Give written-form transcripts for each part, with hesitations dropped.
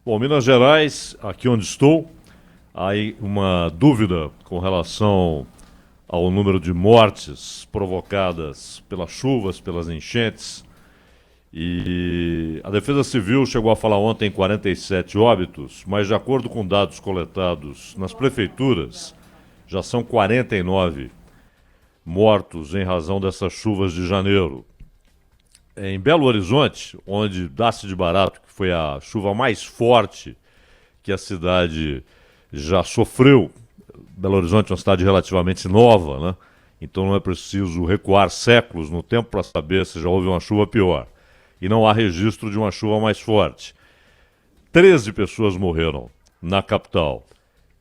Bom, Minas Gerais, aqui onde estou, há aí uma dúvida com relação ao número de mortes provocadas pelas chuvas, pelas enchentes. E a Defesa Civil chegou a falar ontem em 47 óbitos, mas de acordo com dados coletados nas prefeituras, já são 49 mortos em razão dessas chuvas de janeiro. Em Belo Horizonte, onde dá-se de barato que foi a chuva mais forte que a cidade já sofreu. Belo Horizonte é uma cidade relativamente nova, né? Então não é preciso recuar séculos no tempo para saber se já houve uma chuva pior. E não há registro de uma chuva mais forte. 13 pessoas morreram na capital.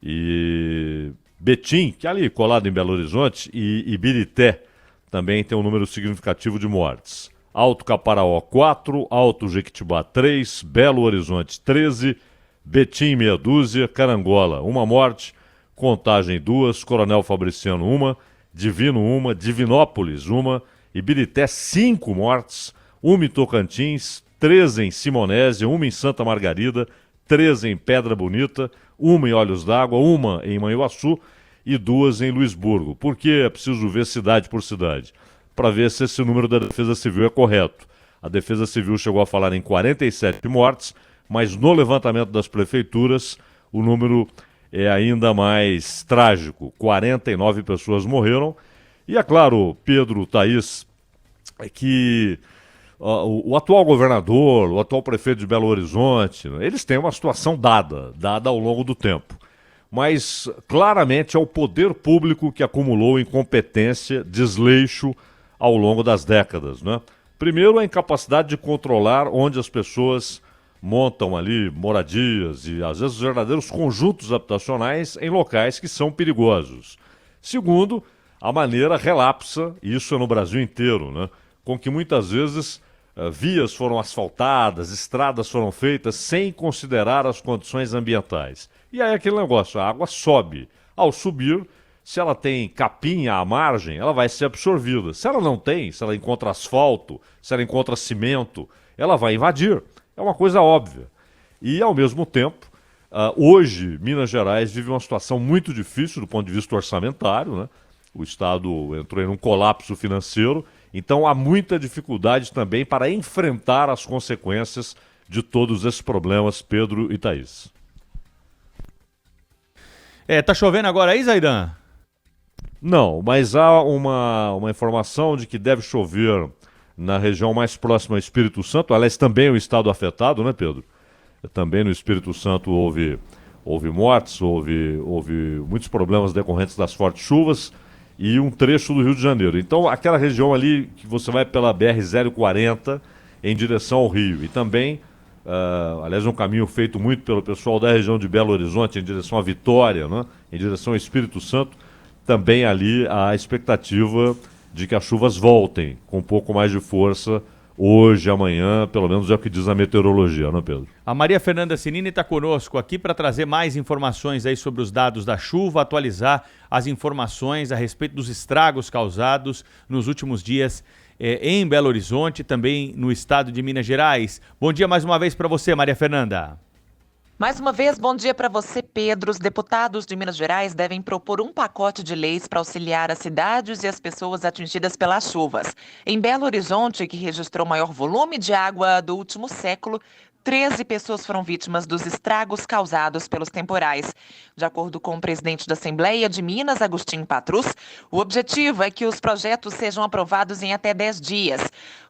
E Betim, que é ali colado em Belo Horizonte, e Ibirité também tem um número significativo de mortes. Alto Caparaó 4, Alto Jequitibá 3, Belo Horizonte 13, Betim meia dúzia, Carangola 1 morte, Contagem 2, Coronel Fabriciano 1, Divino 1, Divinópolis 1, Ibirité 5 mortes, 1 em Tocantins, 13 em Simonésia, 1 em Santa Margarida, 13 em Pedra Bonita, 1 em Olhos d'Água, 1 em Manhuaçu e 2 em Luisburgo. Por que é preciso ver cidade por cidade? Para ver se esse número da Defesa Civil é correto. A Defesa Civil chegou a falar em 47 mortes, mas no levantamento das prefeituras o número é ainda mais trágico. 49 pessoas morreram. E é claro, Pedro, Thaís, que o atual governador, o atual prefeito de Belo Horizonte, eles têm uma situação dada ao longo do tempo. Mas claramente é o poder público que acumulou incompetência, desleixo ao longo das décadas, né? Primeiro, a incapacidade de controlar onde as pessoas montam ali moradias e, às vezes, verdadeiros conjuntos habitacionais em locais que são perigosos. Segundo, a maneira relapsa, e isso é no Brasil inteiro, né, com que muitas vezes vias foram asfaltadas, estradas foram feitas sem considerar as condições ambientais. E aí aquele negócio, a água sobe. Ao subir, se ela tem capim à margem, ela vai ser absorvida. Se ela não tem, se ela encontra asfalto, se ela encontra cimento, ela vai invadir. É uma coisa óbvia. E, ao mesmo tempo, hoje, Minas Gerais vive uma situação muito difícil do ponto de vista orçamentário, né? O Estado entrou em um colapso financeiro, então há muita dificuldade também para enfrentar as consequências de todos esses problemas, Pedro e Thaís. Tá chovendo agora aí, Zaidan? Não, mas há uma informação de que deve chover na região mais próxima ao Espírito Santo. Aliás, também é um estado afetado, né, Pedro? Também no Espírito Santo houve mortes, houve muitos problemas decorrentes das fortes chuvas e um trecho do Rio de Janeiro. Então, aquela região ali que você vai pela BR-040 em direção ao Rio. E também, aliás, um caminho feito muito pelo pessoal da região de Belo Horizonte em direção à Vitória, né, em direção ao Espírito Santo. Também ali há a expectativa de que as chuvas voltem com um pouco mais de força hoje, amanhã, pelo menos é o que diz a meteorologia, não é, Pedro? A Maria Fernanda Sinini está conosco aqui para trazer mais informações aí sobre os dados da chuva, atualizar as informações a respeito dos estragos causados nos últimos dias em Belo Horizonte, também no estado de Minas Gerais. Bom dia mais uma vez para você, Maria Fernanda. Mais uma vez, bom dia para você, Pedro. Os deputados de Minas Gerais devem propor um pacote de leis para auxiliar as cidades e as pessoas atingidas pelas chuvas. Em Belo Horizonte, que registrou o maior volume de água do último século, 13 pessoas foram vítimas dos estragos causados pelos temporais. De acordo com o presidente da Assembleia de Minas, Agostinho Patrus, o objetivo é que os projetos sejam aprovados em até 10 dias.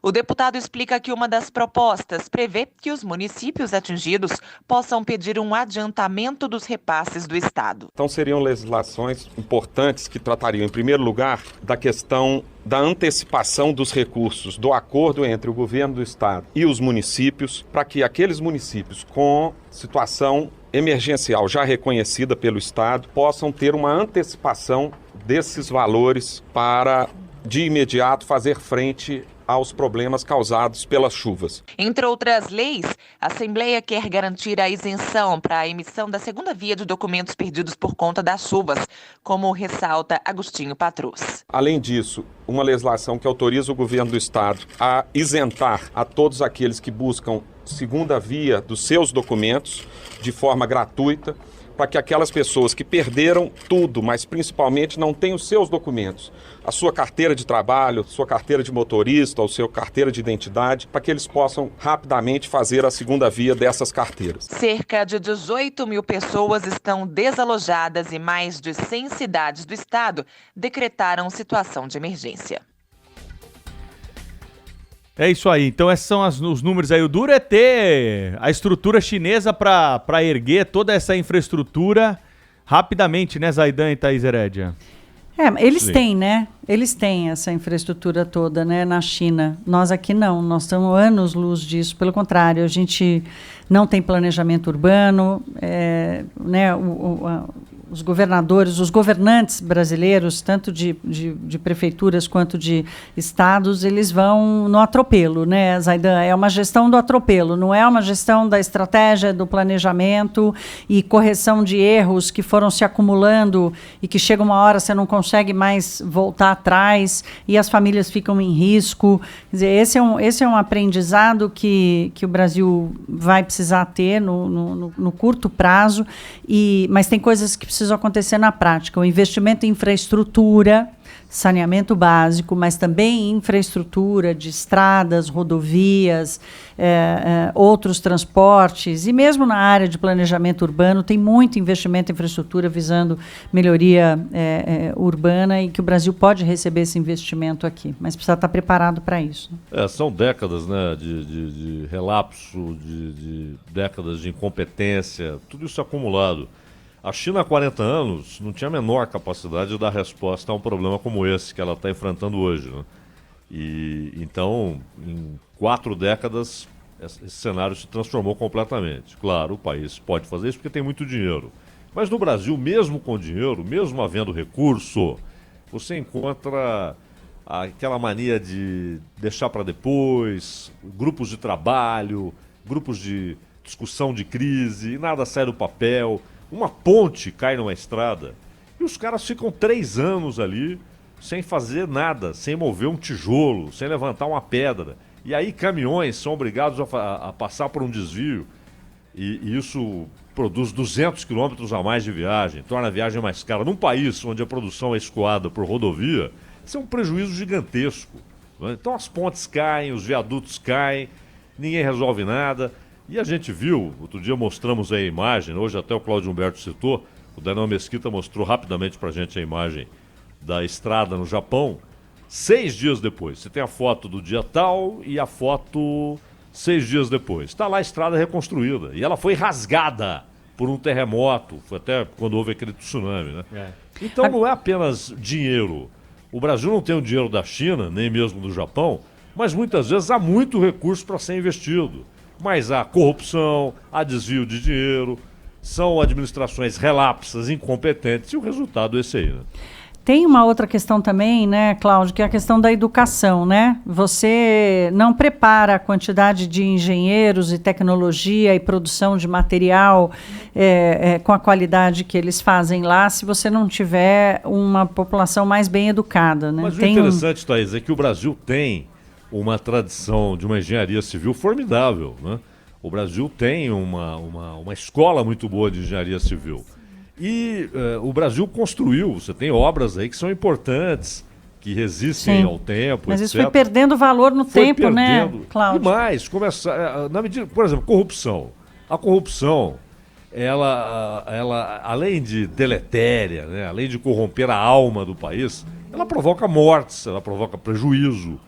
O deputado explica que uma das propostas prevê que os municípios atingidos possam pedir um adiantamento dos repasses do Estado. Então seriam legislações importantes que tratariam, em primeiro lugar, da questão da antecipação dos recursos, do acordo entre o governo do Estado e os municípios, para que aqueles municípios com situação emergencial já reconhecida pelo Estado possam ter uma antecipação desses valores para, de imediato, fazer frente aos problemas causados pelas chuvas. Entre outras leis, a Assembleia quer garantir a isenção para a emissão da segunda via de documentos perdidos por conta das chuvas, como ressalta Agostinho Patrus. Além disso, uma legislação que autoriza o governo do Estado a isentar a todos aqueles que buscam segunda via dos seus documentos de forma gratuita, para que aquelas pessoas que perderam tudo, mas principalmente não têm os seus documentos, a sua carteira de trabalho, sua carteira de motorista, ou sua carteira de identidade, para que eles possam rapidamente fazer a segunda via dessas carteiras. Cerca de 18 mil pessoas estão desalojadas e mais de 100 cidades do estado decretaram situação de emergência. É isso aí, então esses são os números aí. O duro é ter a estrutura chinesa para erguer toda essa infraestrutura rapidamente, né, Zaidan e Thaís Herédia? Eles Sim. têm, né? Eles têm essa infraestrutura toda, né, na China. Nós aqui não, nós estamos anos-luz disso. Pelo contrário, a gente não tem planejamento urbano, né, os governadores, os governantes brasileiros, tanto de prefeituras quanto de estados, eles vão no atropelo, né, Zaidan? É uma gestão do atropelo, não é uma gestão da estratégia, do planejamento e correção de erros que foram se acumulando e que chega uma hora você não consegue mais voltar atrás e as famílias ficam em risco. Quer dizer, esse é um aprendizado que o Brasil vai precisar ter no curto prazo, mas tem coisas que precisam acontecer na prática. O investimento em infraestrutura, saneamento básico, mas também infraestrutura de estradas, rodovias, outros transportes, e mesmo na área de planejamento urbano tem muito investimento em infraestrutura visando melhoria urbana, e que o Brasil pode receber esse investimento aqui, mas precisa estar preparado para isso. São décadas, né, de relapso, de décadas de incompetência, tudo isso acumulado. A China, há 40 anos, não tinha a menor capacidade de dar resposta a um problema como esse que ela está enfrentando hoje, né? E então, em 4 décadas, esse cenário se transformou completamente. Claro, o país pode fazer isso porque tem muito dinheiro. Mas no Brasil, mesmo com dinheiro, mesmo havendo recurso, você encontra aquela mania de deixar para depois, grupos de trabalho, grupos de discussão de crise, nada sai do papel. Uma ponte cai numa estrada e os caras ficam 3 anos ali sem fazer nada, sem mover um tijolo, sem levantar uma pedra. E aí caminhões são obrigados a passar por um desvio e isso produz 200 quilômetros a mais de viagem, torna a viagem mais cara. Num país onde a produção é escoada por rodovia, isso é um prejuízo gigantesco, né? Então as pontes caem, os viadutos caem, ninguém resolve nada. E a gente viu, outro dia mostramos aí a imagem, hoje até o Cláudio Humberto citou, o Daniel Mesquita mostrou rapidamente pra gente a imagem da estrada no Japão, 6 dias depois. Você tem a foto do dia tal e a foto 6 dias depois. Está lá a estrada reconstruída e ela foi rasgada por um terremoto, foi até quando houve aquele tsunami, né? Então não é apenas dinheiro. O Brasil não tem o dinheiro da China, nem mesmo do Japão, mas muitas vezes há muito recurso para ser investido. Mas há corrupção, há desvio de dinheiro, são administrações relapsas, incompetentes, e o resultado é esse aí, né? Tem uma outra questão também, né, Cláudio, que é a questão da educação, né? Você não prepara a quantidade de engenheiros e tecnologia e produção de material com a qualidade que eles fazem lá, se você não tiver uma população mais bem educada, né? Mas o interessante, Thaís, é que o Brasil tem uma tradição de uma engenharia civil formidável, né? O Brasil tem uma escola muito boa de engenharia civil. E o Brasil construiu, você tem obras aí que são importantes, que resistem ao tempo, mas etc. isso foi perdendo valor no tempo, né, Cláudio? E mais, na medida, por exemplo, corrupção. A corrupção, ela além de deletéria, né, além de corromper a alma do país, ela provoca mortes, ela provoca prejuízo.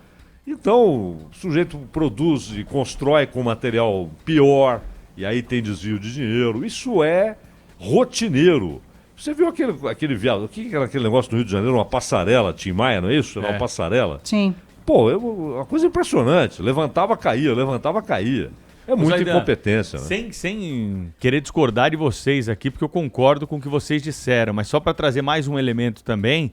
Então, o sujeito produz e constrói com material pior, e aí tem desvio de dinheiro. Isso é rotineiro. Você viu aquele viado, o que era aquele negócio no Rio de Janeiro, uma passarela, Tim Maia, não é isso? Era uma passarela? Sim. Pô, uma coisa impressionante. Levantava, caía, levantava, caía. É muita incompetência, né? Sem querer discordar de vocês aqui, porque eu concordo com o que vocês disseram, mas só para trazer mais um elemento também,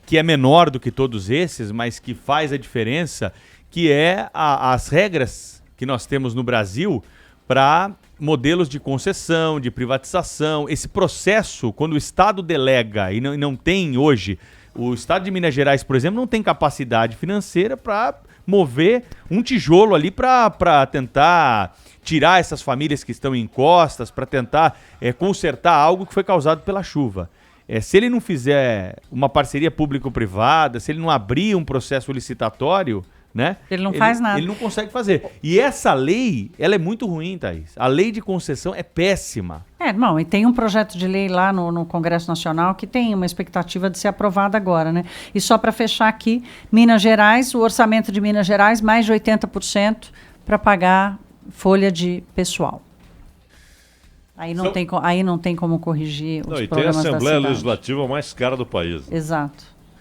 que é menor do que todos esses, mas que faz a diferença, que é as regras que nós temos no Brasil para modelos de concessão, de privatização. Esse processo, quando o Estado delega e não tem hoje, o Estado de Minas Gerais, por exemplo, não tem capacidade financeira para mover um tijolo ali para tentar tirar essas famílias que estão em encostas, para tentar consertar algo que foi causado pela chuva. Se ele não fizer uma parceria público-privada, se ele não abrir um processo licitatório, né? Ele não faz nada. Ele não consegue fazer. E essa lei, ela é muito ruim, Thaís. A lei de concessão é péssima. Não, e tem um projeto de lei lá no Congresso Nacional que tem uma expectativa de ser aprovado agora, né? E só para fechar aqui, Minas Gerais, o orçamento de Minas Gerais, mais de 80% para pagar folha de pessoal. Aí não tem como corrigir os Não, e tem a problemas da Assembleia cidade. Legislativa mais cara do país. Exato.